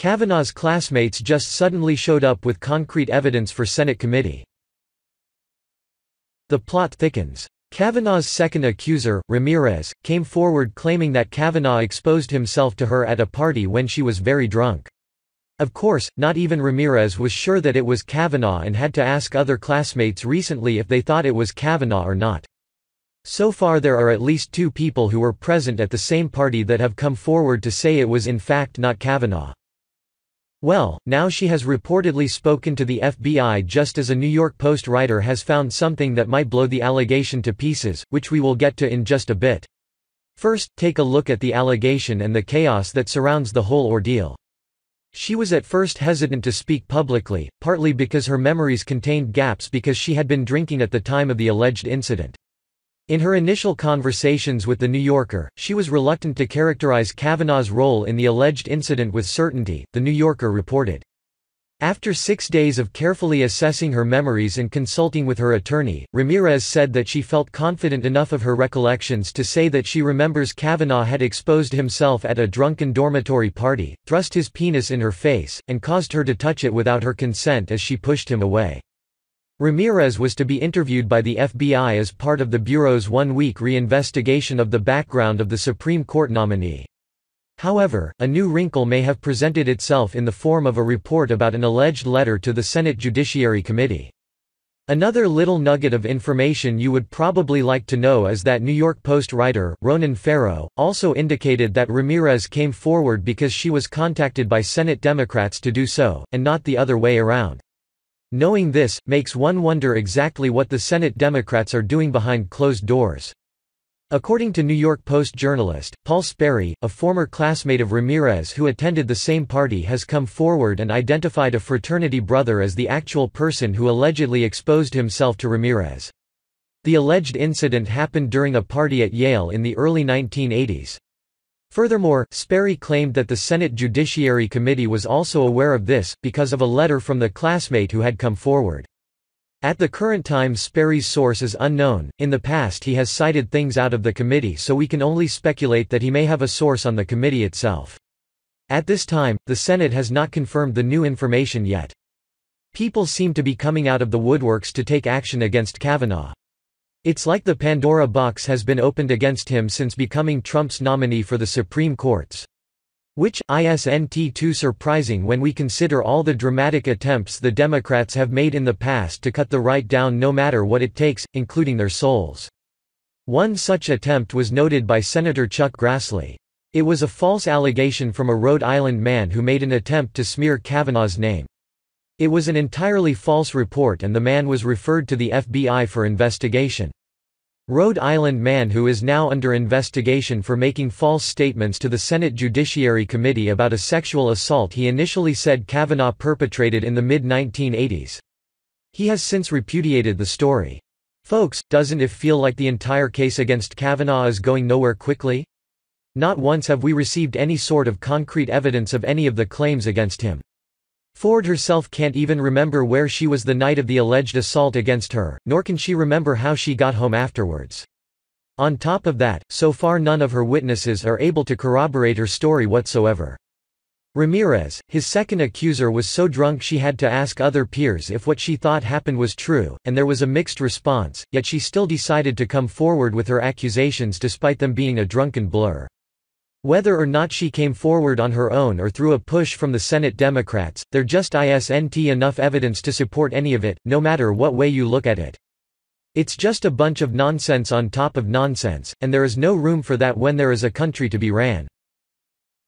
Kavanaugh's classmates just suddenly showed up with concrete evidence for Senate committee. The plot thickens. Kavanaugh's second accuser, Ramirez, came forward claiming that Kavanaugh exposed himself to her at a party when she was very drunk. Of course, not even Ramirez was sure that it was Kavanaugh and had to ask other classmates recently if they thought it was Kavanaugh or not. So far there are at least 2 people who were present at the same party that have come forward to say it was in fact not Kavanaugh. Well, now she has reportedly spoken to the FBI just as a New York Post writer has found something that might blow the allegation to pieces, which we will get to in just a bit. First, take a look at the allegation and the chaos that surrounds the whole ordeal. She was at first hesitant to speak publicly, partly because her memories contained gaps because she had been drinking at the time of the alleged incident. In her initial conversations with The New Yorker, she was reluctant to characterize Kavanaugh's role in the alleged incident with certainty, The New Yorker reported. After 6 days of carefully assessing her memories and consulting with her attorney, Ramirez said that she felt confident enough of her recollections to say that she remembers Kavanaugh had exposed himself at a drunken dormitory party, thrust his penis in her face, and caused her to touch it without her consent as she pushed him away. Ramirez was to be interviewed by the FBI as part of the Bureau's 1-week reinvestigation of the background of the Supreme Court nominee. However, a new wrinkle may have presented itself in the form of a report about an alleged letter to the Senate Judiciary Committee. Another little nugget of information you would probably like to know is that New York Post writer, Ronan Farrow, also indicated that Ramirez came forward because she was contacted by Senate Democrats to do so, and not the other way around. Knowing this, makes one wonder exactly what the Senate Democrats are doing behind closed doors. According to New York Post journalist, Paul Sperry, a former classmate of Ramirez who attended the same party, has come forward and identified a fraternity brother as the actual person who allegedly exposed himself to Ramirez. The alleged incident happened during a party at Yale in the early 1980s. Furthermore, Sperry claimed that the Senate Judiciary Committee was also aware of this, because of a letter from the classmate who had come forward. At the current time Sperry's source is unknown. In the past he has cited things out of the committee, so we can only speculate that he may have a source on the committee itself. At this time, the Senate has not confirmed the new information yet. People seem to be coming out of the woodworks to take action against Kavanaugh. It's like the Pandora box has been opened against him since becoming Trump's nominee for the Supreme Court. Which isn't too surprising when we consider all the dramatic attempts the Democrats have made in the past to cut the right down no matter what it takes, including their souls. One such attempt was noted by Senator Chuck Grassley. It was a false allegation from a Rhode Island man who made an attempt to smear Kavanaugh's name. It was an entirely false report and the man was referred to the FBI for investigation. Rhode Island man who is now under investigation for making false statements to the Senate Judiciary Committee about a sexual assault he initially said Kavanaugh perpetrated in the mid-1980s. He has since repudiated the story. Folks, doesn't it feel like the entire case against Kavanaugh is going nowhere quickly? Not once have we received any sort of concrete evidence of any of the claims against him. Ford herself can't even remember where she was the night of the alleged assault against her, nor can she remember how she got home afterwards. On top of that, so far none of her witnesses are able to corroborate her story whatsoever. Ramirez, his second accuser, was so drunk she had to ask other peers if what she thought happened was true, and there was a mixed response, yet she still decided to come forward with her accusations despite them being a drunken blur. Whether or not she came forward on her own or through a push from the Senate Democrats, there just isn't enough evidence to support any of it, no matter what way you look at it. It's just a bunch of nonsense on top of nonsense, and there is no room for that when there is a country to be ran.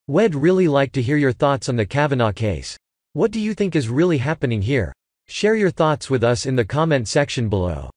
We'd really like to hear your thoughts on the Kavanaugh case. What do you think is really happening here? Share your thoughts with us in the comment section below.